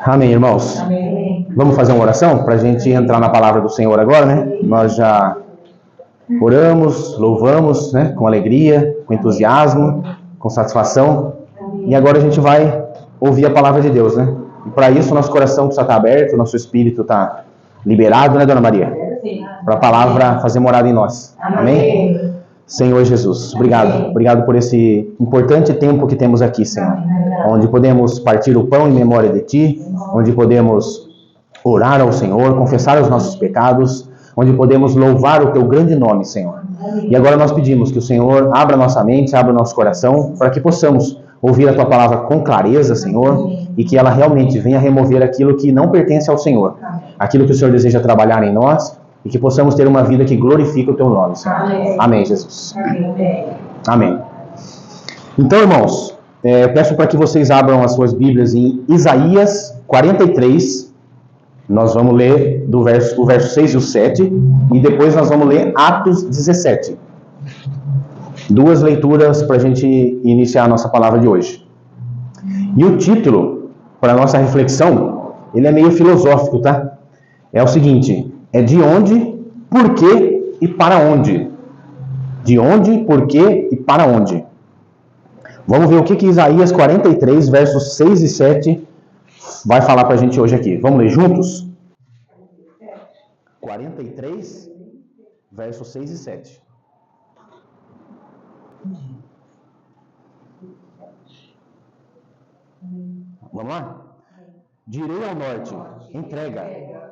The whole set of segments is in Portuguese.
Amém, irmãos. Amém. Vamos fazer uma oração para a gente entrar na palavra do Senhor agora, né? Nós já oramos, louvamos, né? Com alegria, com entusiasmo, com satisfação. E agora a gente vai ouvir a palavra de Deus, né? E para isso nosso coração precisa estar aberto, nosso espírito está liberado, né, Dona Maria? Para a palavra fazer morada em nós. Amém? Senhor Jesus, obrigado. Obrigado por esse importante tempo que temos aqui, Senhor. Onde podemos partir o pão em memória de Ti, onde podemos orar ao Senhor, confessar os nossos pecados, onde podemos louvar o Teu grande nome, Senhor. E agora nós pedimos que o Senhor abra nossa mente, abra o nosso coração, para que possamos ouvir a Tua palavra com clareza, Senhor, e que ela realmente venha remover aquilo que não pertence ao Senhor, aquilo que o Senhor deseja trabalhar em nós, e que possamos ter uma vida que glorifique o Teu nome, Senhor. Amém, Jesus. Amém. Então, irmãos, peço para que vocês abram as suas Bíblias em Isaías 43. Nós vamos ler o verso 6 e o 7, e depois nós vamos ler Atos 17. Duas leituras para a gente iniciar a nossa palavra de hoje. E o título para a nossa reflexão, ele é meio filosófico, tá? É o seguinte: é de onde, por quê e para onde. De onde, por quê e para onde. Vamos ver o que Isaías 43, versos 6 e 7 vai falar para a gente hoje aqui. Vamos ler juntos? 43, versos 6 e 7. Vamos lá? Direi ao norte, entrega,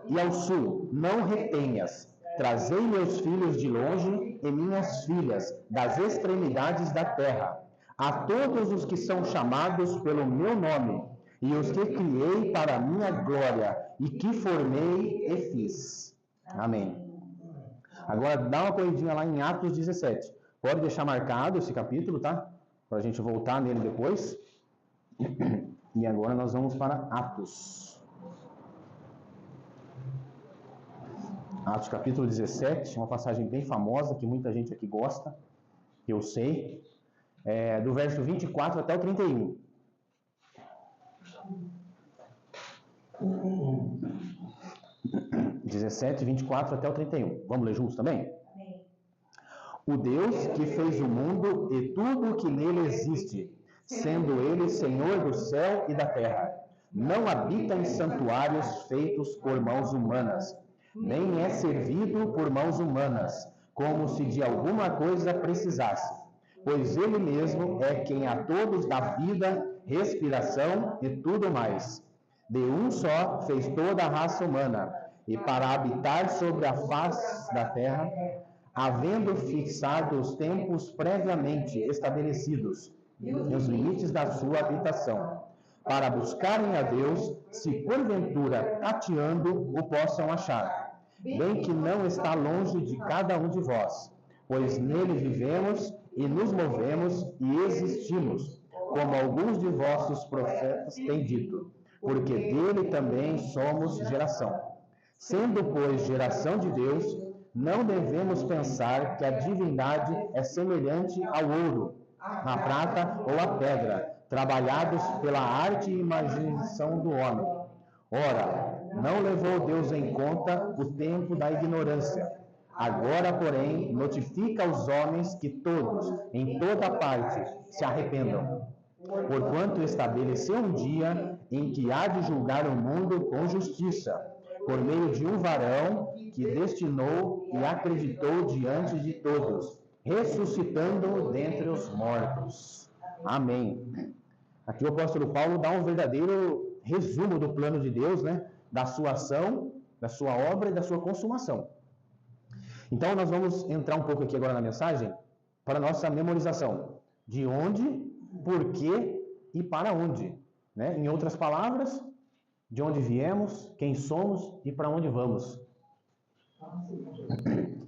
e ao sul, não retenhas. Trazei meus filhos de longe e minhas filhas das extremidades da terra, a todos os que são chamados pelo meu nome, e os que criei para a minha glória, e que formei e fiz. Amém. Agora dá uma corridinha lá em Atos 17. Pode deixar marcado esse capítulo, tá? Para a gente voltar nele depois. E agora nós vamos para Atos. Atos capítulo 17, uma passagem bem famosa, que muita gente aqui gosta, que eu sei. Do verso 24 até o 31. Amém. 17, 24 até o 31. Vamos ler juntos também? Amém. O Deus que fez o mundo e tudo o que nele existe, sendo ele Senhor do céu e da terra, não habita em santuários feitos por mãos humanas, nem é servido por mãos humanas, como se de alguma coisa precisasse, pois ele mesmo é quem a todos dá vida, respiração e tudo mais. De um só fez toda a raça humana, e para habitar sobre a face da terra, havendo fixado os tempos previamente estabelecidos, e os limites da sua habitação, para buscarem a Deus, se porventura tateando o possam achar, bem que não está longe de cada um de vós, pois nele vivemos e nos movemos e existimos, como alguns de vossos profetas têm dito, porque dele também somos geração. Sendo, pois, geração de Deus, não devemos pensar que a divindade é semelhante ao ouro, à prata ou à pedra, trabalhados pela arte e imaginação do homem. Ora, não levou Deus em conta o tempo da ignorância. Agora, porém, notifica aos homens que todos, em toda parte, se arrependam. Porquanto estabeleceu um dia em que há de julgar o mundo com justiça, por meio de um varão que destinou e acreditou diante de todos, ressuscitando dentre os mortos. Amém. Aqui o apóstolo Paulo dá um verdadeiro resumo do plano de Deus, né? Da sua ação, da sua obra e da sua consumação. Então nós vamos entrar um pouco aqui agora na mensagem para a nossa memorização. De onde, por quê e para onde. Né? Em outras palavras, de onde viemos, quem somos e para onde vamos.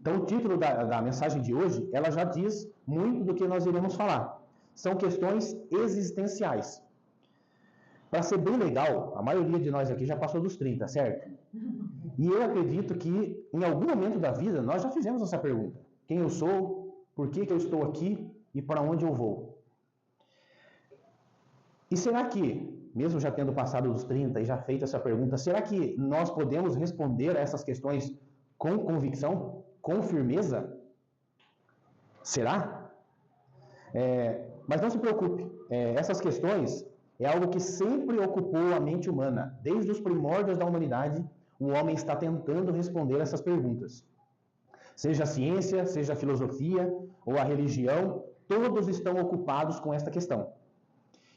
Então o título da mensagem de hoje, ela já diz muito do que nós iremos falar. São questões existenciais. Para ser bem legal, a maioria de nós aqui já passou dos 30, certo? E eu acredito que em algum momento da vida nós já fizemos essa pergunta. Quem eu sou, por que eu estou aqui e para onde eu vou? E será que, mesmo já tendo passado dos 30 e já feito essa pergunta, será que nós podemos responder a essas questões com convicção, com firmeza? Será? Mas não se preocupe, essas questões é algo que sempre ocupou a mente humana. Desde os primórdios da humanidade, o homem está tentando responder essas perguntas. Seja a ciência, seja a filosofia ou a religião, todos estão ocupados com esta questão.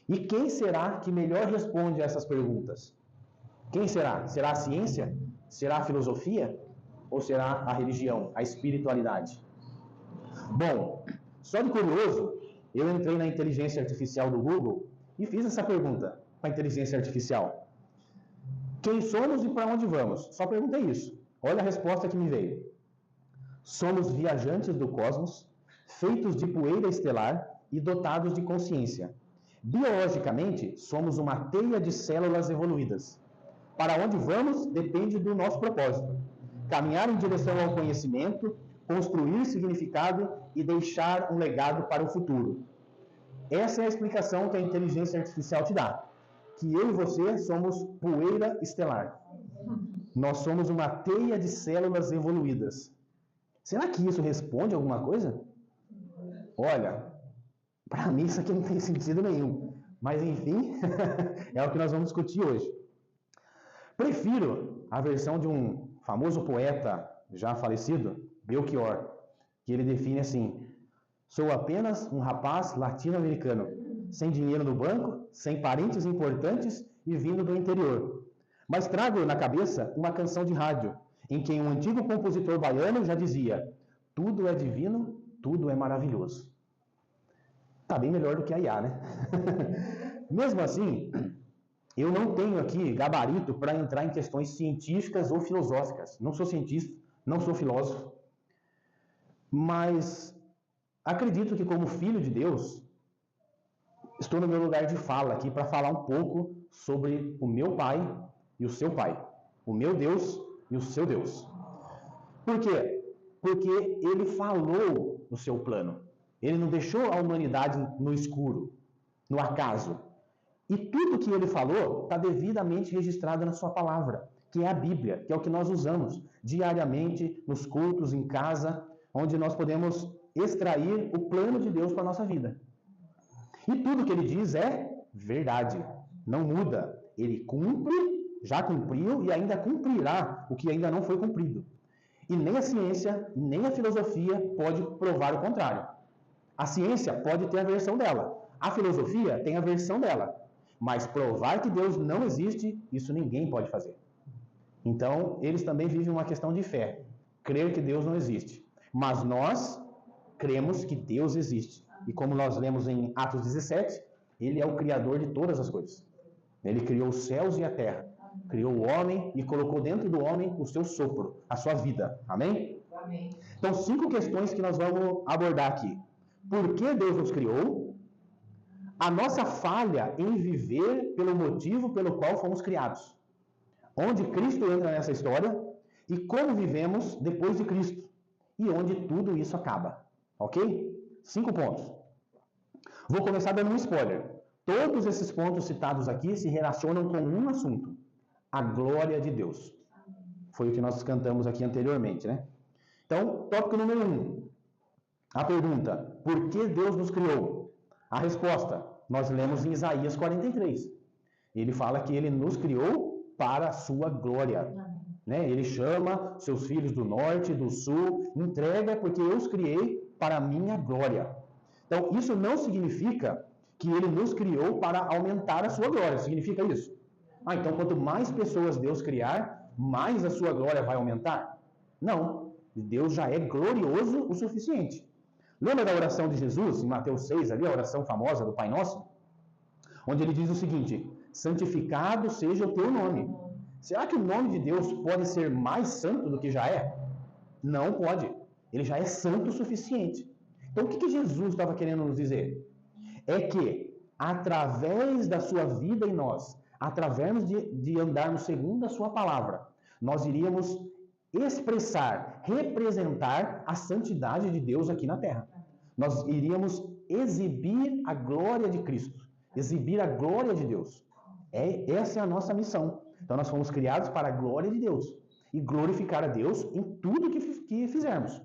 E quem será que melhor responde a essas perguntas? Quem será? Será a ciência? Será a filosofia? Ou será a religião, a espiritualidade? Bom, só de curioso, eu entrei na inteligência artificial do Google e fiz essa pergunta para a inteligência artificial. Quem somos e para onde vamos? Só perguntei isso. Olha a resposta que me veio. Somos viajantes do cosmos, feitos de poeira estelar e dotados de consciência. Biologicamente, somos uma teia de células evoluídas. Para onde vamos depende do nosso propósito. Caminhar em direção ao conhecimento, construir significado e deixar um legado para o futuro. Essa é a explicação que a inteligência artificial te dá. Que eu e você somos poeira estelar. Nós somos uma teia de células evoluídas. Será que isso responde alguma coisa? Olha, para mim isso aqui não tem sentido nenhum. Mas enfim, é o que nós vamos discutir hoje. Prefiro a versão de um famoso poeta já falecido, Belchior, que ele define assim: sou apenas um rapaz latino-americano, sem dinheiro no banco, sem parentes importantes e vindo do interior. Mas trago na cabeça uma canção de rádio, em que um antigo compositor baiano já dizia: tudo é divino, tudo é maravilhoso. Tá bem melhor do que a IA, né? Mesmo assim, eu não tenho aqui gabarito para entrar em questões científicas ou filosóficas. Não sou cientista, não sou filósofo. Mas acredito que, como filho de Deus, estou no meu lugar de fala aqui para falar um pouco sobre o meu pai e o seu pai. O meu Deus e o seu Deus. Por quê? Porque ele falou no seu plano. Ele não deixou a humanidade no escuro, no acaso. E tudo que ele falou está devidamente registrado na sua palavra, que é a Bíblia, que é o que nós usamos diariamente nos cultos, em casa, onde nós podemos extrair o plano de Deus para a nossa vida. E tudo que ele diz é verdade, não muda. Ele cumpre, já cumpriu e ainda cumprirá o que ainda não foi cumprido. E nem a ciência, nem a filosofia pode provar o contrário. A ciência pode ter a versão dela, a filosofia tem a versão dela. Mas provar que Deus não existe, isso ninguém pode fazer. Então, eles também vivem uma questão de fé. Crer que Deus não existe. Mas nós cremos que Deus existe. E como nós lemos em Atos 17, Ele é o Criador de todas as coisas. Ele criou os céus e a terra. Criou o homem e colocou dentro do homem o seu sopro, a sua vida. Amém? Amém. Então, 5 questões que nós vamos abordar aqui. Por que Deus nos criou? A nossa falha em viver pelo motivo pelo qual fomos criados. Onde Cristo entra nessa história e como vivemos depois de Cristo. E onde tudo isso acaba. Ok? 5 pontos. Vou começar dando um spoiler. Todos esses pontos citados aqui se relacionam com um assunto: a glória de Deus. Foi o que nós cantamos aqui anteriormente, né? Então, tópico número 1. A pergunta: por que Deus nos criou? A resposta: nós lemos em Isaías 43. Ele fala que ele nos criou para a sua glória. Né? Ele chama seus filhos do norte, do sul, entrega porque eu os criei para a minha glória. Então, isso não significa que ele nos criou para aumentar a sua glória. Significa isso? Então, quanto mais pessoas Deus criar, mais a sua glória vai aumentar? Não. Deus já é glorioso o suficiente. Lembra da oração de Jesus, em Mateus 6, ali, a oração famosa do Pai Nosso? Onde ele diz o seguinte: santificado seja o teu nome. Será que o nome de Deus pode ser mais santo do que já é? Não pode. Ele já é santo o suficiente. Então, o que Jesus estava querendo nos dizer? É que, através da sua vida em nós, através de andarmos segundo a sua palavra, nós iríamos expressar, representar a santidade de Deus aqui na terra. Nós iríamos exibir a glória de Cristo. exibir a glória de Deus. Essa é a nossa missão. Então nós fomos criados para a glória de Deus e glorificar a Deus em tudo que fizermos,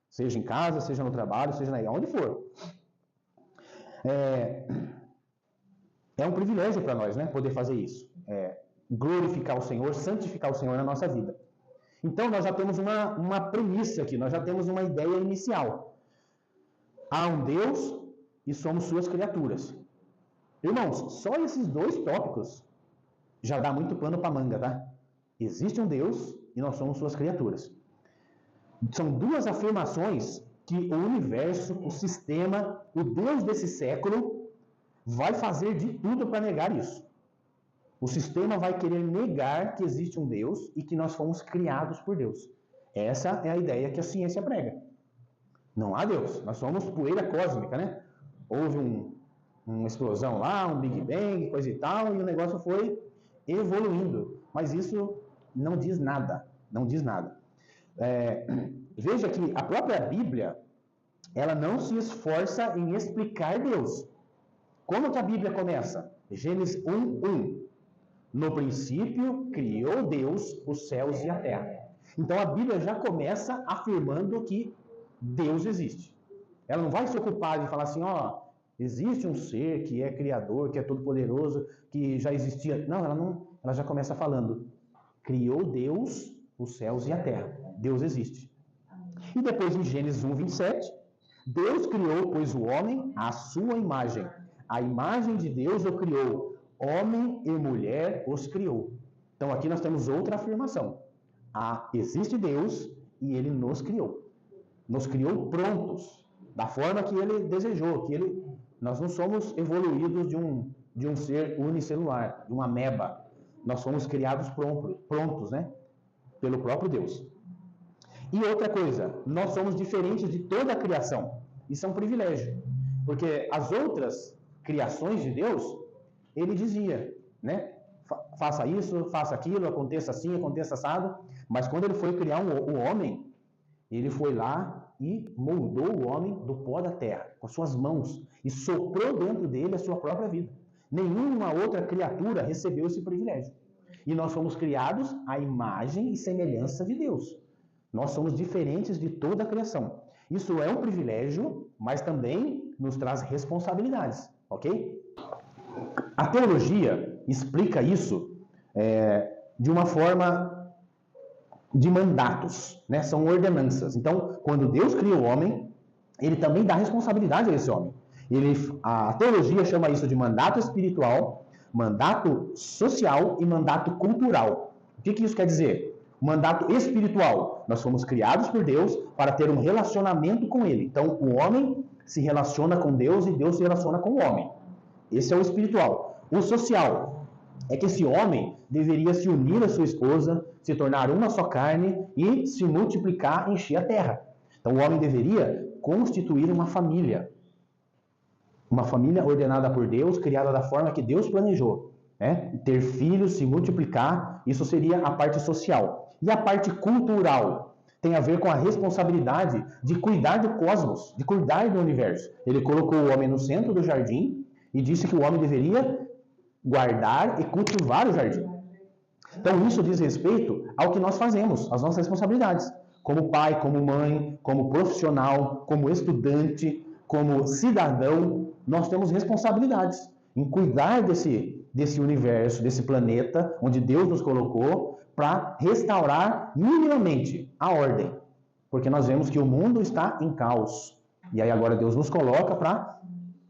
seja em casa, seja no trabalho, seja onde for. É um privilégio para nós, né, poder fazer isso, glorificar o Senhor, santificar o Senhor na nossa vida. Então nós já temos uma premissa aqui, nós já temos uma ideia inicial. Há um Deus e somos suas criaturas. Irmãos, só esses dois tópicos já dá muito pano para manga, tá? Existe um Deus e nós somos suas criaturas. São duas afirmações que o universo, o sistema, o Deus desse século vai fazer de tudo para negar isso. O sistema vai querer negar que existe um Deus e que nós fomos criados por Deus. Essa é a ideia que a ciência prega. Não há Deus, nós somos poeira cósmica, né? Houve uma explosão lá, um Big Bang, coisa e tal, e o negócio foi evoluindo. Mas isso não diz nada, não diz nada. Veja que a própria Bíblia, ela não se esforça em explicar Deus. Como que a Bíblia começa? Gênesis 1:1. No princípio, criou Deus os céus e a terra. Então a Bíblia já começa afirmando que Deus existe. Ela não vai se ocupar de falar assim, existe um ser que é criador, que é todo-poderoso, que já existia. Não, ela já começa falando, criou Deus os céus e a terra. Deus existe. E depois em Gênesis 1:27, Deus criou, pois, o homem à sua imagem. A imagem de Deus o criou. Homem e mulher os criou. Então aqui nós temos outra afirmação. Existe Deus e Ele nos criou. Nos criou prontos, da forma que Ele desejou. Nós não somos evoluídos de um ser unicelular, de uma ameba. Nós somos criados prontos, né? Pelo próprio Deus. E outra coisa, nós somos diferentes de toda a criação. Isso é um privilégio. Porque as outras criações de Deus, Ele dizia, né? Faça isso, faça aquilo, aconteça assim, aconteça assado. Mas quando Ele foi criar o homem, Ele foi lá e moldou o homem do pó da terra, com as suas mãos, e soprou dentro dele a sua própria vida. Nenhuma outra criatura recebeu esse privilégio. E nós fomos criados à imagem e semelhança de Deus. Nós somos diferentes de toda a criação. Isso é um privilégio, mas também nos traz responsabilidades, ok? A teologia explica isso de uma forma de mandatos, né? São ordenanças. Então, quando Deus cria o homem, Ele também dá responsabilidade a esse homem. A teologia chama isso de mandato espiritual, mandato social e mandato cultural. O que isso quer dizer? Mandato espiritual. Nós fomos criados por Deus para ter um relacionamento com Ele. Então, o homem se relaciona com Deus e Deus se relaciona com o homem. Esse é o espiritual. O social é que esse homem deveria se unir à sua esposa, se tornar uma só carne e se multiplicar e encher a terra. Então, o homem deveria constituir uma família. Uma família ordenada por Deus, criada da forma que Deus planejou. Ter filhos, se multiplicar, isso seria a parte social. E a parte cultural tem a ver com a responsabilidade de cuidar do cosmos, de cuidar do universo. Ele colocou o homem no centro do jardim e disse que o homem deveria guardar e cultivar o jardim. Então isso diz respeito ao que nós fazemos, às nossas responsabilidades. Como pai, como mãe, como profissional, como estudante, como cidadão, nós temos responsabilidades em cuidar desse universo, desse planeta onde Deus nos colocou, para restaurar minimamente a ordem. Porque nós vemos que o mundo está em caos. E aí agora Deus nos coloca para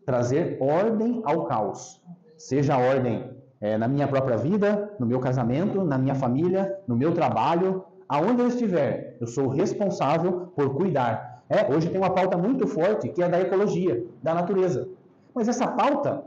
trazer ordem ao caos. Seja a ordem na minha própria vida, no meu casamento, na minha família, no meu trabalho, aonde eu estiver, eu sou responsável por cuidar. Hoje tem uma pauta muito forte que é da ecologia, da natureza. Mas essa pauta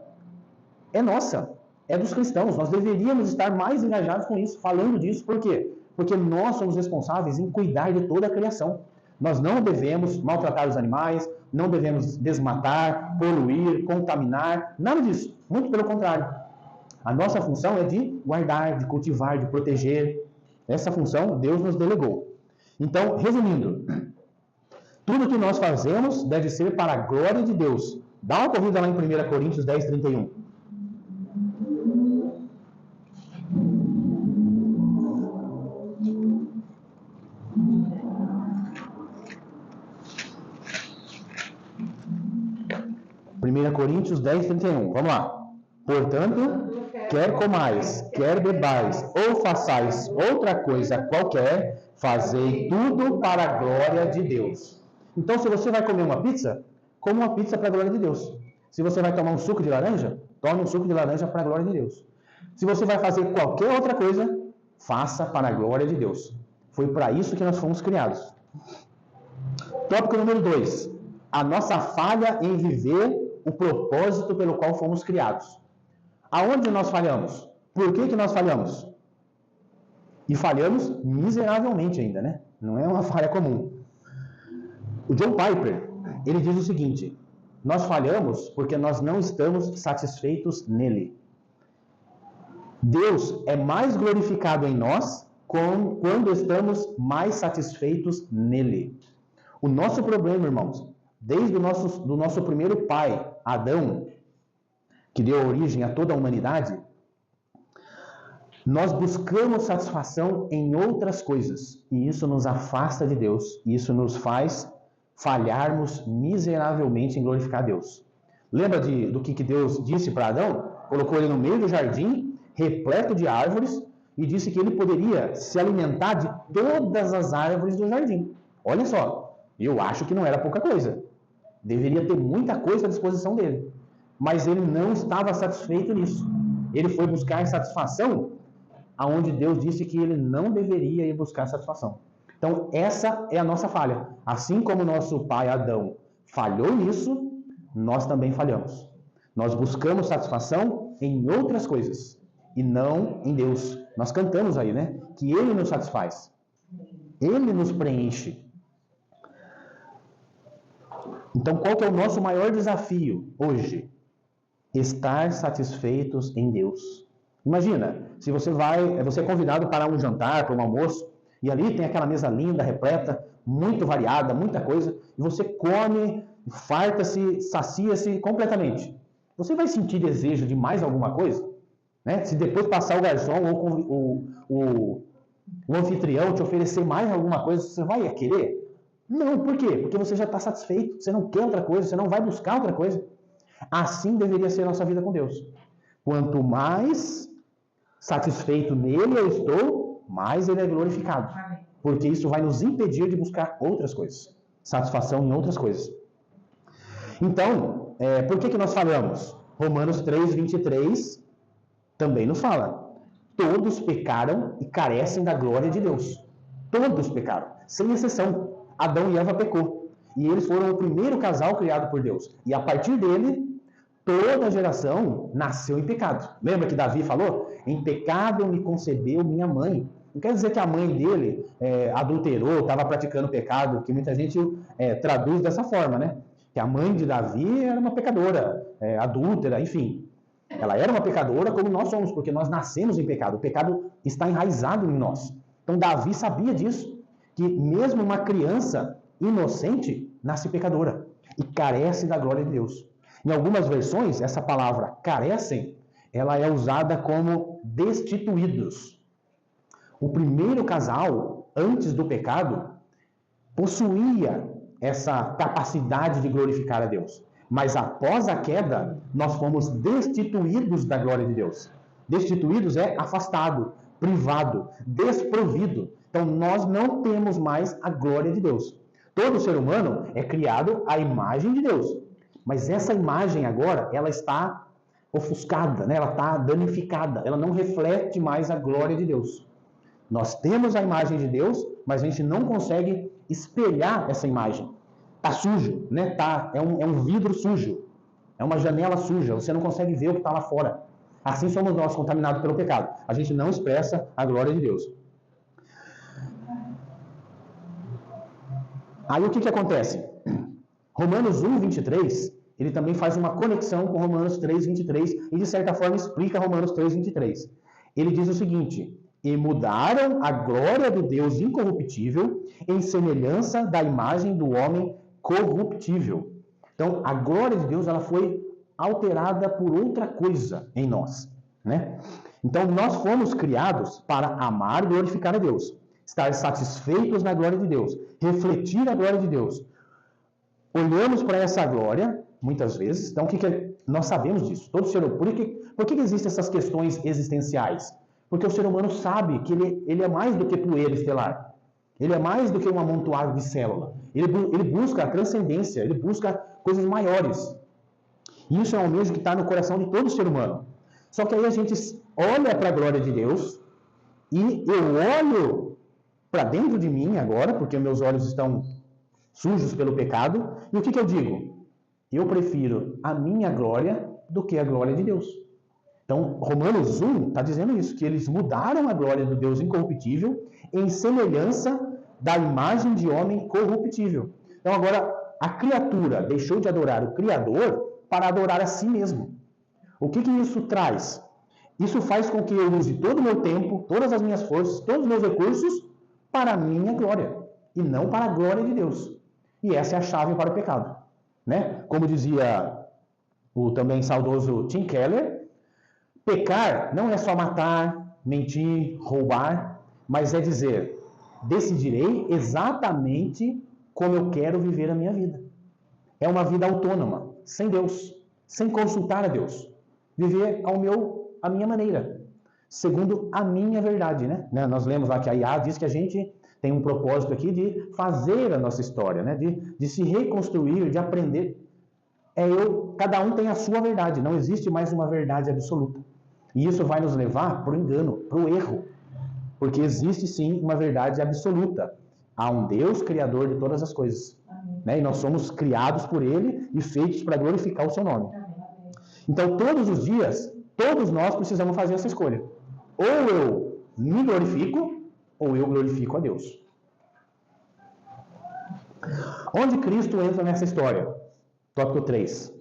é nossa, é dos cristãos. Nós deveríamos estar mais engajados com isso, falando disso. Por quê? Porque nós somos responsáveis em cuidar de toda a criação. Nós não devemos maltratar os animais, não devemos desmatar, poluir, contaminar, nada disso. Muito pelo contrário. A nossa função é de guardar, de cultivar, de proteger. Essa função Deus nos delegou. Então, resumindo, tudo que nós fazemos deve ser para a glória de Deus. Dá uma corrida lá em 1 Coríntios 10:31. 1 Coríntios 10, 31. Vamos lá. Portanto, quer comais, quer bebais, ou façais outra coisa qualquer, fazei tudo para a glória de Deus. Então, se você vai comer uma pizza, coma uma pizza para a glória de Deus. Se você vai tomar um suco de laranja, tome um suco de laranja para a glória de Deus. Se você vai fazer qualquer outra coisa, faça para a glória de Deus. Foi para isso que nós fomos criados. Tópico número 2. A nossa falha em viver o propósito pelo qual fomos criados. Aonde nós falhamos? Por que nós falhamos? E falhamos miseravelmente ainda, né? Não é uma falha comum. O John Piper, ele diz o seguinte: nós falhamos porque nós não estamos satisfeitos nele. Deus é mais glorificado em nós quando estamos mais satisfeitos nele. O nosso problema, irmãos, desde do nosso primeiro pai, Adão, que deu origem a toda a humanidade, nós buscamos satisfação em outras coisas. E isso nos afasta de Deus. E isso nos faz falharmos miseravelmente em glorificar Deus. Lembra do que Deus disse para Adão? Colocou ele no meio do jardim, repleto de árvores, e disse que ele poderia se alimentar de todas as árvores do jardim. Olha só, eu acho que não era pouca coisa. Deveria ter muita coisa à disposição dele. Mas ele não estava satisfeito nisso. Ele foi buscar satisfação aonde Deus disse que ele não deveria ir buscar satisfação. Então, essa é a nossa falha. Assim como nosso pai Adão falhou nisso, nós também falhamos. Nós buscamos satisfação em outras coisas e não em Deus. Nós cantamos aí, né? Que Ele nos satisfaz. Ele nos preenche. Então, qual que é o nosso maior desafio hoje? Estar satisfeitos em Deus. Imagina, se você é convidado para um jantar, para um almoço, e ali tem aquela mesa linda, repleta, muito variada, muita coisa, e você come, farta-se, sacia-se completamente. Você vai sentir desejo de mais alguma coisa? Né? Se depois passar o garçom ou o anfitrião te oferecer mais alguma coisa, você vai querer? Não, por quê? Porque você já está satisfeito, você não quer outra coisa, você não vai buscar outra coisa. Assim deveria ser a nossa vida com Deus. Quanto mais satisfeito nele eu estou, mais ele é glorificado. Porque isso vai nos impedir de buscar outras coisas. Satisfação em outras coisas. Então, por que nós falamos? Romanos 3, 23 também nos fala. Todos pecaram e carecem da glória de Deus. Todos pecaram, sem exceção. Adão e Eva pecou. E eles foram o primeiro casal criado por Deus. E a partir dele, toda a geração nasceu em pecado. Lembra que Davi falou? Em pecado me concebeu minha mãe. Não quer dizer que a mãe dele adulterou, estava praticando pecado, que muita gente traduz dessa forma, né? Que a mãe de Davi era uma pecadora, adúltera, enfim. Ela era uma pecadora como nós somos, porque nós nascemos em pecado. O pecado está enraizado em nós. Então Davi sabia disso, que mesmo uma criança inocente nasce pecadora e carece da glória de Deus. Em algumas versões, essa palavra carecem, ela é usada como destituídos. O primeiro casal, antes do pecado, possuía essa capacidade de glorificar a Deus. Mas após a queda, nós fomos destituídos da glória de Deus. Destituídos é afastado, privado, desprovido. Então nós não temos mais a glória de Deus. Todo ser humano é criado à imagem de Deus. Mas essa imagem agora, ela está ofuscada, né? Ela está danificada. Ela não reflete mais a glória de Deus. Nós temos a imagem de Deus, mas a gente não consegue espelhar essa imagem. Está sujo, né? É um vidro sujo. É uma janela suja. Você não consegue ver o que está lá fora. Assim somos nós, contaminados pelo pecado. A gente não expressa a glória de Deus. Aí o que acontece? Romanos 1, 23, ele também faz uma conexão com Romanos 3, 23 e de certa forma explica Romanos 3, 23. Ele diz o seguinte: e mudaram a glória do Deus incorruptível em semelhança da imagem do homem corruptível. Então, a glória de Deus ela foi alterada por outra coisa em nós, né? Então, nós fomos criados para amar e glorificar a Deus, estar satisfeitos na glória de Deus, refletir a glória de Deus. Olhamos para essa glória muitas vezes. Então, nós sabemos disso. Todo ser humano. Por que existem essas questões existenciais? Porque o ser humano sabe que ele é mais do que poeira estelar. Ele é mais do que um amontoado de célula. Ele busca a transcendência, ele busca coisas maiores. E isso é um mesmo que está no coração de todo ser humano. Só que aí a gente olha para a glória de Deus e eu olho para dentro de mim agora, porque meus olhos estão sujos pelo pecado, e o que eu digo? Eu prefiro a minha glória do que a glória de Deus. Então, Romanos 1 está dizendo isso, que eles mudaram a glória do Deus incorruptível em semelhança da imagem de homem corruptível. Então, agora, a criatura deixou de adorar o Criador para adorar a si mesmo. O que isso traz? Isso faz com que eu use todo o meu tempo, todas as minhas forças, todos os meus recursos para a minha glória, e não para a glória de Deus. E essa é a chave para o pecado. Né? Como dizia o também saudoso Tim Keller, pecar não é só matar, mentir, roubar, mas é dizer, decidirei exatamente como eu quero viver a minha vida. É uma vida autônoma, sem Deus, sem consultar a Deus. Viver a minha maneira, segundo a minha verdade. Né? Nós lemos lá que a IA diz que a gente tem um propósito aqui de fazer a nossa história, né? de se reconstruir, de aprender. Cada um tem a sua verdade, não existe mais uma verdade absoluta. E isso vai nos levar para o engano, para o erro. Porque existe sim uma verdade absoluta. Há um Deus criador de todas as coisas. Né? E nós somos criados por Ele e feitos para glorificar o seu nome. Então, todos os dias, todos nós precisamos fazer essa escolha. Ou eu me glorifico, ou eu glorifico a Deus. Onde Cristo entra nessa história? Tópico 3.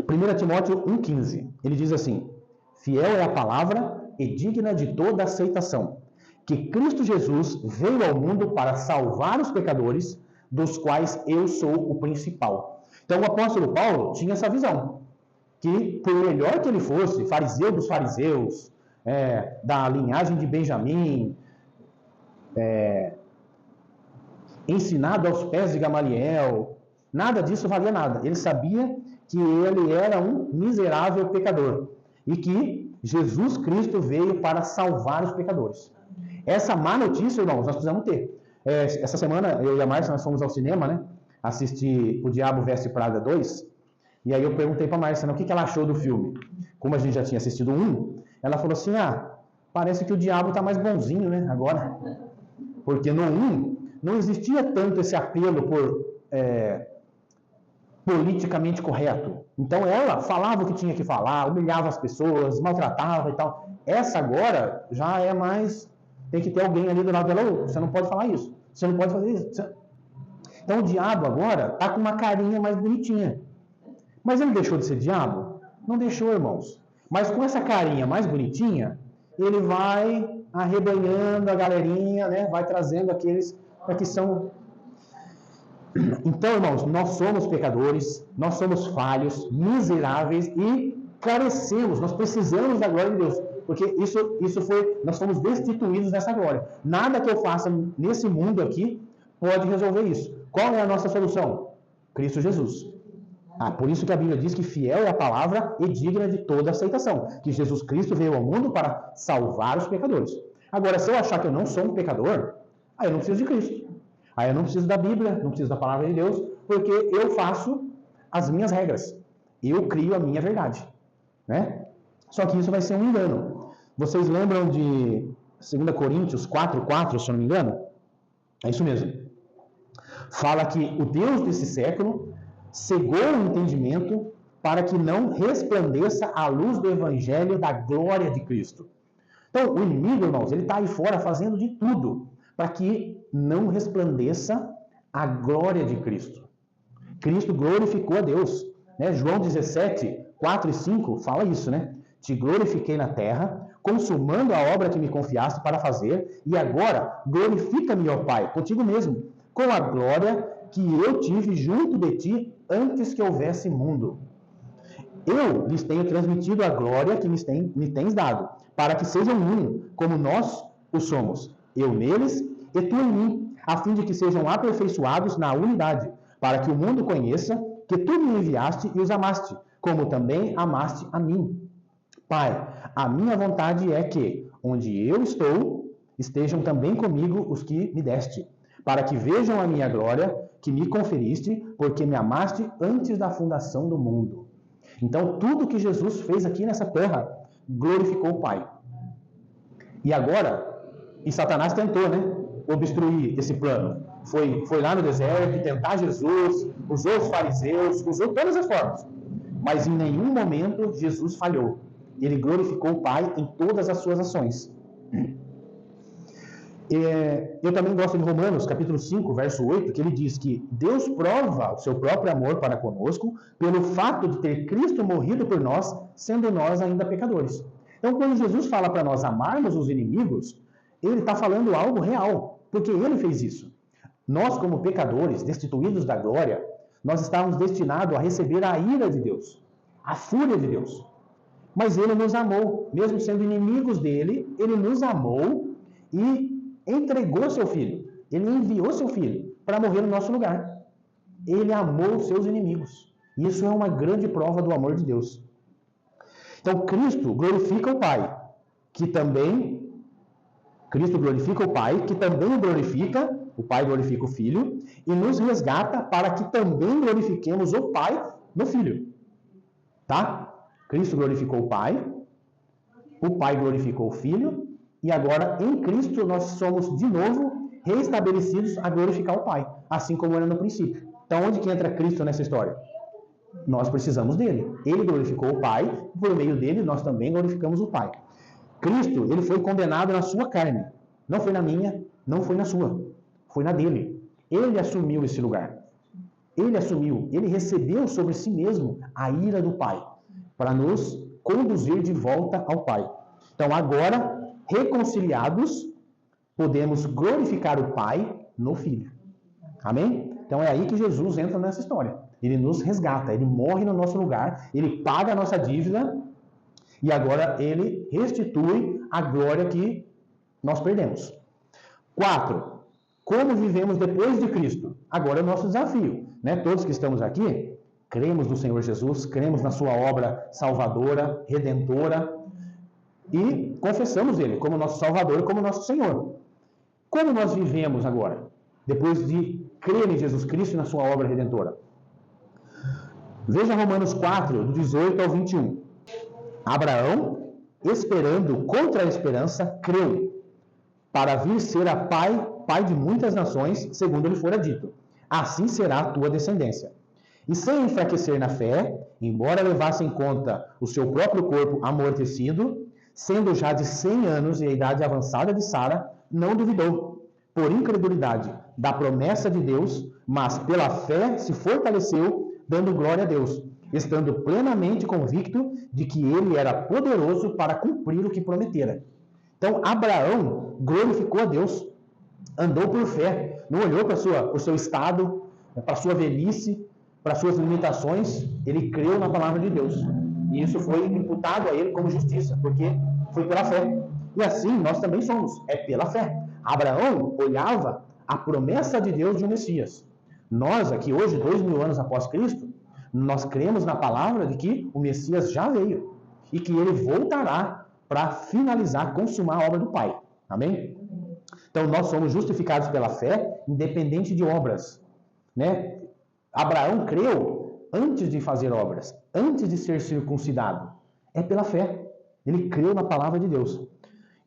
1 Timóteo 1,15. Ele diz assim: fiel é a palavra e digna de toda aceitação, que Cristo Jesus veio ao mundo para salvar os pecadores, dos quais eu sou o principal. Então o apóstolo Paulo tinha essa visão, que por melhor que ele fosse, fariseu dos fariseus, da linhagem de Benjamim, ensinado aos pés de Gamaliel, nada disso valia nada. Ele sabia que ele era um miserável pecador e que Jesus Cristo veio para salvar os pecadores. Essa má notícia, irmãos, nós precisamos ter. Essa semana, eu e a Márcia, nós fomos ao cinema, né? Assistir O Diabo Veste Prada 2. E aí eu perguntei para a Márcia o que ela achou do filme. Como a gente já tinha assistido ela falou assim, parece que o diabo está mais bonzinho, né, agora. Porque no 1 não existia tanto esse apelo por politicamente correto. Então ela falava o que tinha que falar, humilhava as pessoas, maltratava e tal. Essa agora já é mais... Tem que ter alguém ali do lado dela, você não pode falar isso, você não pode fazer isso. Então o diabo agora está com uma carinha mais bonitinha. Mas ele deixou de ser diabo? Não deixou, irmãos. Mas com essa carinha mais bonitinha, ele vai arrebanhando a galerinha, né? Vai trazendo aqueles que são... Então, irmãos, nós somos pecadores, nós somos falhos, miseráveis e carecemos, nós precisamos da glória de Deus. Porque nós fomos destituídos dessa glória. Nada que eu faça nesse mundo aqui pode resolver isso. Qual é a nossa solução? Cristo Jesus. Por isso que a Bíblia diz que fiel é a palavra e digna de toda aceitação. Que Jesus Cristo veio ao mundo para salvar os pecadores. Agora, se eu achar que eu não sou um pecador, aí eu não preciso de Cristo. Aí eu não preciso da Bíblia, não preciso da palavra de Deus, porque eu faço as minhas regras. Eu crio a minha verdade. Né? Só que isso vai ser um engano. Vocês lembram de 2 Coríntios 4:4, se eu não me engano? É isso mesmo. Fala que o Deus desse século cegou o entendimento para que não resplandeça a luz do Evangelho da glória de Cristo. Então, o inimigo, irmãos, ele está aí fora fazendo de tudo para que não resplandeça a glória de Cristo. Cristo glorificou a Deus. Né? João 17, 4 e 5 fala isso, né? Te glorifiquei na terra, consumando a obra que me confiaste para fazer, e agora glorifica-me, ó Pai, contigo mesmo, com a glória que eu tive junto de ti antes que houvesse mundo. Eu lhes tenho transmitido a glória que me tens dado, para que sejam um, como nós o somos, eu neles e tu em mim, a fim de que sejam aperfeiçoados na unidade, para que o mundo conheça que tu me enviaste e os amaste, como também amaste a mim. Pai, a minha vontade é que, onde eu estou, estejam também comigo os que me deste, para que vejam a minha glória, que me conferiste, porque me amaste antes da fundação do mundo. Então, tudo que Jesus fez aqui nessa terra glorificou o Pai. E agora, Satanás tentou, obstruir esse plano. Foi lá no deserto tentar Jesus, usou os fariseus, usou todas as formas. Mas em nenhum momento Jesus falhou. Ele glorificou o Pai em todas as suas ações. Eu também gosto de Romanos, capítulo 5, verso 8, que ele diz que Deus prova o seu próprio amor para conosco pelo fato de ter Cristo morrido por nós, sendo nós ainda pecadores. Então, quando Jesus fala para nós amarmos os inimigos, ele está falando algo real, porque ele fez isso. Nós, como pecadores, destituídos da glória, nós estávamos destinados a receber a ira de Deus, a fúria de Deus. Mas ele nos amou, mesmo sendo inimigos dele, ele nos amou e entregou seu filho. Ele enviou seu filho para morrer no nosso lugar. Ele amou os seus inimigos. Isso é uma grande prova do amor de Deus. Então, Cristo glorifica o Pai, que também glorifica o Pai glorifica o Filho, e nos resgata para que também glorifiquemos o Pai no Filho. Tá? Cristo glorificou o Pai glorificou o Filho, e agora em Cristo nós somos de novo reestabelecidos a glorificar o Pai, assim como era no princípio. Então, onde que entra Cristo nessa história? Nós precisamos dele. Ele glorificou o Pai, e por meio dele nós também glorificamos o Pai. Cristo, ele foi condenado na sua carne. Não foi na minha, não foi na sua. Foi na dele. Ele assumiu esse lugar. Ele recebeu sobre si mesmo a ira do Pai, para nos conduzir de volta ao Pai. Então, agora, reconciliados, podemos glorificar o Pai no Filho. Amém? Então, é aí que Jesus entra nessa história. Ele nos resgata, ele morre no nosso lugar, ele paga a nossa dívida e agora ele restitui a glória que nós perdemos. 4. Como vivemos depois de Cristo? Agora é o nosso desafio. Todos que estamos aqui, cremos no Senhor Jesus, cremos na sua obra salvadora, redentora e confessamos Ele como nosso Salvador e como nosso Senhor. Como nós vivemos agora, depois de crer em Jesus Cristo e na sua obra redentora? Veja Romanos 4, do 18 ao 21. Abraão, esperando contra a esperança, creu, para vir ser pai de muitas nações, segundo lhe fora dito. Assim será a tua descendência. E sem enfraquecer na fé, embora levasse em conta o seu próprio corpo amortecido, sendo já de 100 anos e a idade avançada de Sara, não duvidou, por incredulidade, da promessa de Deus, mas pela fé se fortaleceu, dando glória a Deus, estando plenamente convicto de que ele era poderoso para cumprir o que prometera. Então, Abraão glorificou a Deus, andou por fé, não olhou para o seu estado, para a sua velhice, para as suas limitações, ele creu na palavra de Deus. E isso foi imputado a ele como justiça, porque foi pela fé. E assim nós também somos, é pela fé. Abraão olhava a promessa de Deus de um Messias. Nós aqui hoje, 2000 anos após Cristo, nós cremos na palavra de que o Messias já veio e que ele voltará para finalizar, consumar a obra do Pai. Amém? Então nós somos justificados pela fé, independente de obras. Abraão creu antes de fazer obras, antes de ser circuncidado. É pela fé. Ele creu na palavra de Deus,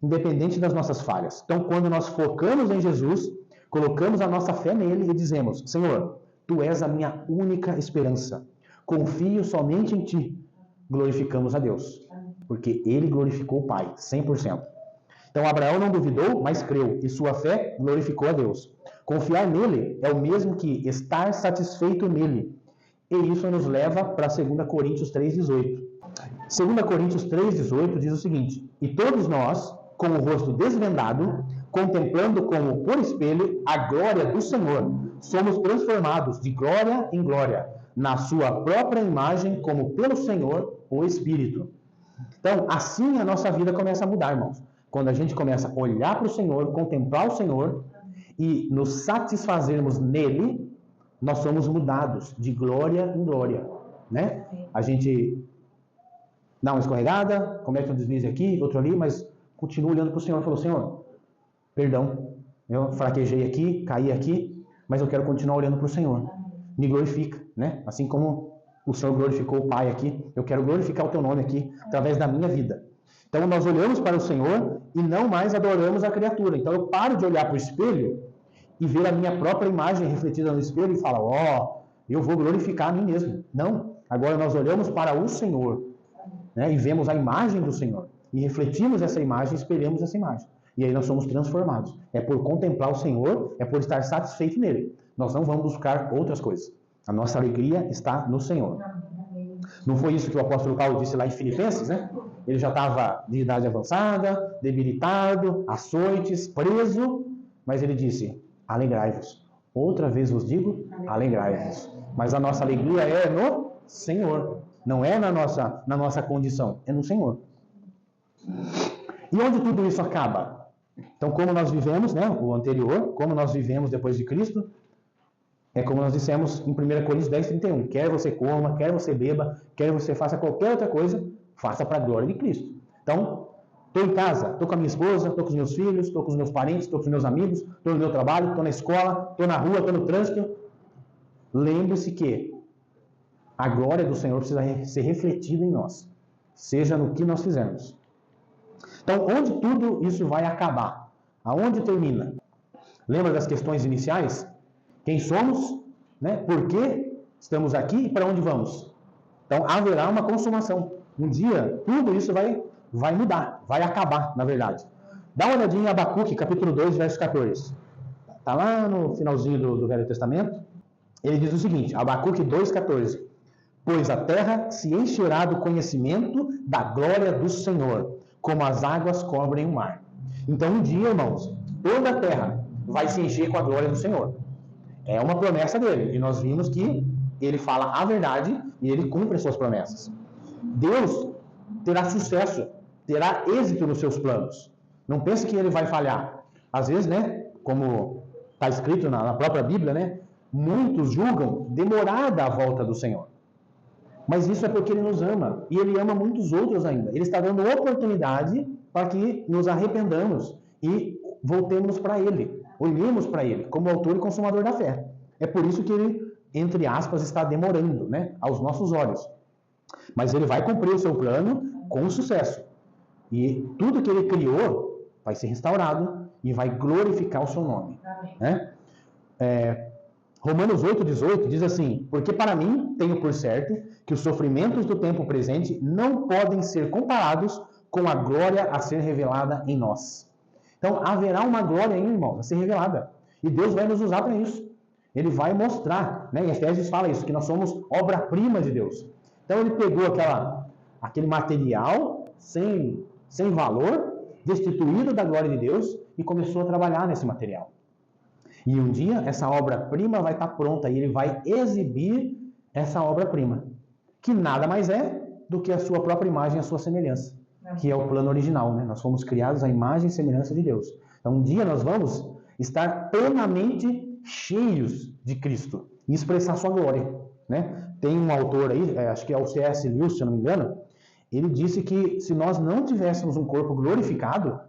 independente das nossas falhas. Então, quando nós focamos em Jesus, colocamos a nossa fé nele e dizemos: Senhor, Tu és a minha única esperança. Confio somente em Ti. Glorificamos a Deus, porque Ele glorificou o Pai, 100%. Então, Abraão não duvidou, mas creu, e sua fé glorificou a Deus. Confiar nele é o mesmo que estar satisfeito nele. E isso nos leva para 2 Coríntios 3,18. 2 Coríntios 3,18 diz o seguinte: E todos nós, com o rosto desvendado, contemplando como por espelho a glória do Senhor, somos transformados de glória em glória, na sua própria imagem, como pelo Senhor, o Espírito. Então, assim a nossa vida começa a mudar, irmãos. Quando a gente começa a olhar para o Senhor, contemplar o Senhor e nos satisfazermos nele, nós somos mudados de glória em glória, né? A gente dá uma escorregada, comete um deslize aqui, outro ali, mas continua olhando para o Senhor e falou: Senhor, perdão, eu fraquejei aqui, caí aqui, mas eu quero continuar olhando para o Senhor. Me glorifica, né? Assim como o Senhor glorificou o Pai aqui, eu quero glorificar o teu nome aqui, através da minha vida. Então nós olhamos para o Senhor e não mais adoramos a criatura. Então eu paro de olhar para o espelho e ver a minha própria imagem refletida no espelho e falo: eu vou glorificar a mim mesmo. Não, agora nós olhamos para o Senhor, né? E vemos a imagem do Senhor. E refletimos essa imagem e espelhamos essa imagem. E aí nós somos transformados. É por contemplar o Senhor, é por estar satisfeito nele. Nós não vamos buscar outras coisas. A nossa alegria está no Senhor. Não foi isso que o apóstolo Paulo disse lá em Filipenses, né? Ele já estava de idade avançada, debilitado, açoites, preso, mas ele disse: alegrai-vos. Outra vez vos digo, alegrai-vos. Mas a nossa alegria é no Senhor, não é na nossa condição, é no Senhor. E onde tudo isso acaba? Então, como nós vivemos, né, o anterior, como nós vivemos depois de Cristo, é como nós dissemos em 1 Coríntios 10:31. Quer você coma, quer você beba, quer você faça qualquer outra coisa, faça para a glória de Cristo. Então, estou em casa, estou com a minha esposa, estou com os meus filhos, estou com os meus parentes, estou com os meus amigos, estou no meu trabalho, estou na escola, estou na rua, estou no trânsito. Lembre-se que a glória do Senhor precisa ser refletida em nós, seja no que nós fizermos. Então, onde tudo isso vai acabar? Aonde termina? Lembra das questões iniciais? Quem somos, né? Por que estamos aqui e para onde vamos? Então, haverá uma consumação. Um dia, tudo isso vai mudar, vai acabar, na verdade. Dá uma olhadinha em Abacuque, capítulo 2, verso 14. Está lá no finalzinho do Velho Testamento. Ele diz o seguinte, Abacuque 2,14. Pois a terra se encherá do conhecimento da glória do Senhor, como as águas cobrem o mar. Então, um dia, irmãos, toda a terra vai se encher com a glória do Senhor. É uma promessa dele. E nós vimos que ele fala a verdade e ele cumpre as suas promessas. Deus terá sucesso, terá êxito nos seus planos. Não pense que ele vai falhar. Às vezes, né, como está escrito na própria Bíblia, né, muitos julgam demorada a volta do Senhor. Mas isso é porque ele nos ama. E ele ama muitos outros ainda. Ele está dando oportunidade para que nos arrependamos e voltemos para ele. Olhemos para ele como autor e consumador da fé. É por isso que ele, entre aspas, está demorando, né, aos nossos olhos. Mas ele vai cumprir o seu plano com sucesso. E tudo que ele criou vai ser restaurado e vai glorificar o seu nome. Né? Romanos 8,18 diz assim: porque para mim tenho por certo que os sofrimentos do tempo presente não podem ser comparados com a glória a ser revelada em nós. Então haverá uma glória aí, irmãos, a ser revelada. E Deus vai nos usar para isso. Ele vai mostrar, né? Em Efésios fala isso, que nós somos obra-prima de Deus. Então ele pegou aquele material sem valor, destituído da glória de Deus, e começou a trabalhar nesse material. E um dia essa obra-prima vai estar pronta e ele vai exibir essa obra-prima, que nada mais é do que a sua própria imagem, a sua semelhança, que é o plano original, né? Nós fomos criados à imagem e semelhança de Deus. Então um dia nós vamos estar plenamente cheios de Cristo e expressar sua glória, né? Tem um autor aí, acho que é o C.S. Lewis, se eu não me engano, ele disse que se nós não tivéssemos um corpo glorificado,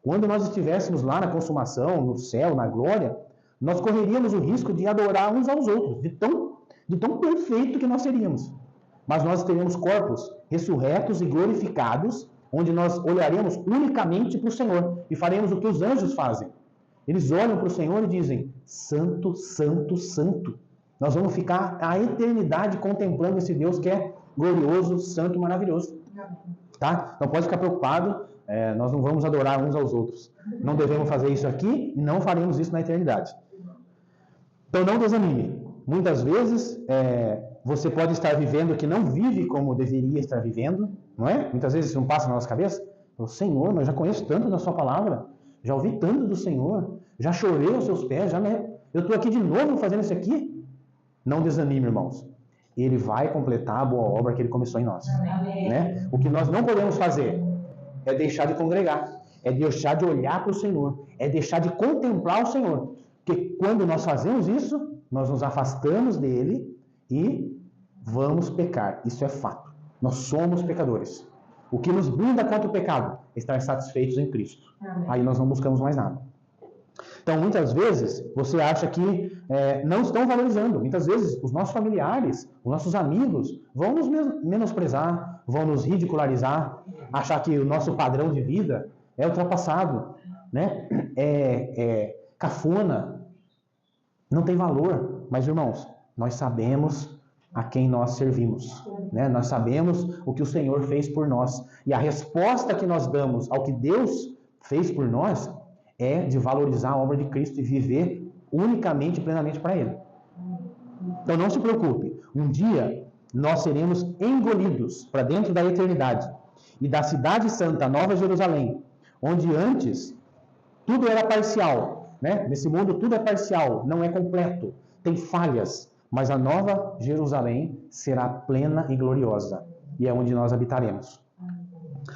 quando nós estivéssemos lá na consumação, no céu, na glória, nós correríamos o risco de adorar uns aos outros, de tão perfeito que nós seríamos. Mas nós teríamos corpos ressurretos e glorificados, onde nós olharemos unicamente para o Senhor e faremos o que os anjos fazem. Eles olham para o Senhor e dizem: Santo, Santo, Santo. Nós vamos ficar a eternidade contemplando esse Deus que é glorioso, santo, maravilhoso. Tá? Não pode ficar preocupado, nós não vamos adorar uns aos outros. Não devemos fazer isso aqui e não faremos isso na eternidade. Então não desanime. Muitas vezes você pode estar vivendo que não vive como deveria estar vivendo, não é? Muitas vezes isso não passa na nossa cabeça. Senhor, mas eu já conheço tanto da sua palavra, já ouvi tanto do Senhor, já chorei aos seus pés, eu estou aqui de novo fazendo isso aqui. Não desanime, irmãos. Ele vai completar a boa obra que ele começou em nós. Né? O que nós não podemos fazer é deixar de congregar, é deixar de olhar para o Senhor, é deixar de contemplar o Senhor. Porque quando nós fazemos isso, nós nos afastamos dele e vamos pecar. Isso é fato. Nós somos pecadores. O que nos blinda contra o pecado é estar satisfeitos em Cristo. Amém. Aí nós não buscamos mais nada. Então, muitas vezes, você acha que não estão valorizando. Muitas vezes, os nossos familiares, os nossos amigos, vão nos menosprezar, vão nos ridicularizar, achar que o nosso padrão de vida é ultrapassado, né? É cafona, não tem valor. Mas, irmãos, nós sabemos a quem nós servimos, né? Nós sabemos o que o Senhor fez por nós. E a resposta que nós damos ao que Deus fez por nós é de valorizar a obra de Cristo e viver unicamente e plenamente para Ele. Então não se preocupe, um dia nós seremos engolidos para dentro da eternidade e da cidade santa, Nova Jerusalém, onde antes tudo era parcial, né? Nesse mundo tudo é parcial, não é completo, tem falhas, mas a Nova Jerusalém será plena e gloriosa, e é onde nós habitaremos.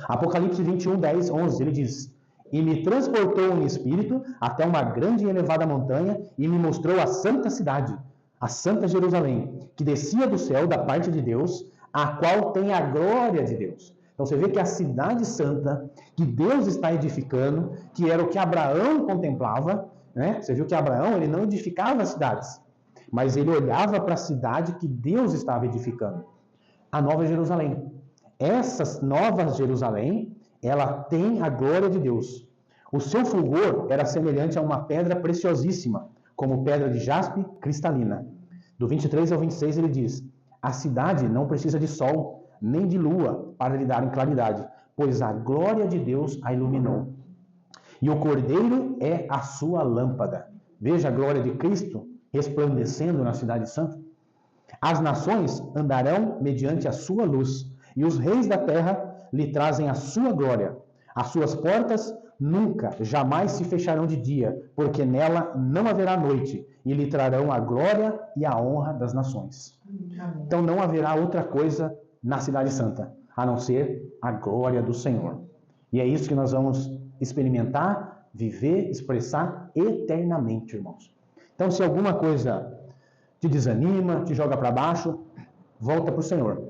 Apocalipse 21, 10, 11, ele diz: e me transportou em espírito até uma grande e elevada montanha e me mostrou a santa cidade, a santa Jerusalém, que descia do céu da parte de Deus, a qual tem a glória de Deus. Então você vê que a cidade santa que Deus está edificando, que era o que Abraão contemplava, né? Você viu que Abraão ele não edificava cidades, mas ele olhava para a cidade que Deus estava edificando, a Nova Jerusalém. Essa Nova Jerusalém, ela tem a glória de Deus. O seu fulgor era semelhante a uma pedra preciosíssima, como pedra de jaspe cristalina. Do 23 ao 26 ele diz: a cidade não precisa de sol, nem de lua para lhe darem claridade, pois a glória de Deus a iluminou. E o Cordeiro é a sua lâmpada. Veja a glória de Cristo resplandecendo na cidade santa. As nações andarão mediante a sua luz, e os reis da terra lhe trazem a sua glória. As suas portas nunca, jamais se fecharão de dia, porque nela não haverá noite, e lhe trarão a glória e a honra das nações. Então não haverá outra coisa na cidade santa, a não ser a glória do Senhor. E é isso que nós vamos experimentar, viver, expressar eternamente, irmãos. Então se alguma coisa te desanima, te joga para baixo, volta para o Senhor.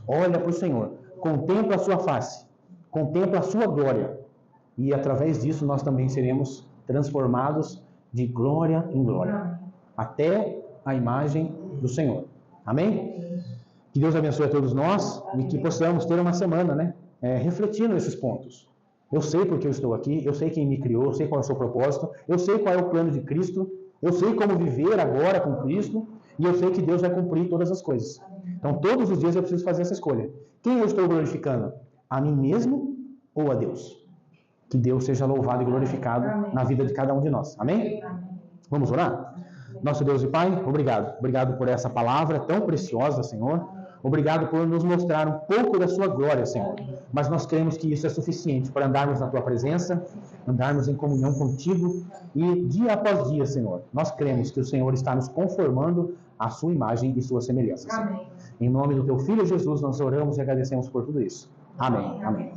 Olha para o Senhor. Contempla a sua face. Contempla a sua glória. E através disso nós também seremos transformados de glória em glória. Até a imagem do Senhor. Amém? Que Deus abençoe a todos nós e que possamos ter uma semana, né? Refletindo nesses pontos. Eu sei porque eu estou aqui, eu sei quem me criou, eu sei qual é o seu propósito, eu sei qual é o plano de Cristo, eu sei como viver agora com Cristo e eu sei que Deus vai cumprir todas as coisas. Então todos os dias eu preciso fazer essa escolha. Quem eu estou glorificando? A mim mesmo ou a Deus? Que Deus seja louvado e glorificado na vida de cada um de nós. Amém? Vamos orar? Nosso Deus e Pai, obrigado. Obrigado por essa palavra tão preciosa, Senhor. Obrigado por nos mostrar um pouco da sua glória, Senhor. Mas nós cremos que isso é suficiente para andarmos na tua presença, andarmos em comunhão contigo e dia após dia, Senhor, nós cremos que o Senhor está nos conformando à sua imagem e sua semelhança. Amém. Em nome do teu Filho Jesus, nós oramos e agradecemos por tudo isso. Amém. Amém.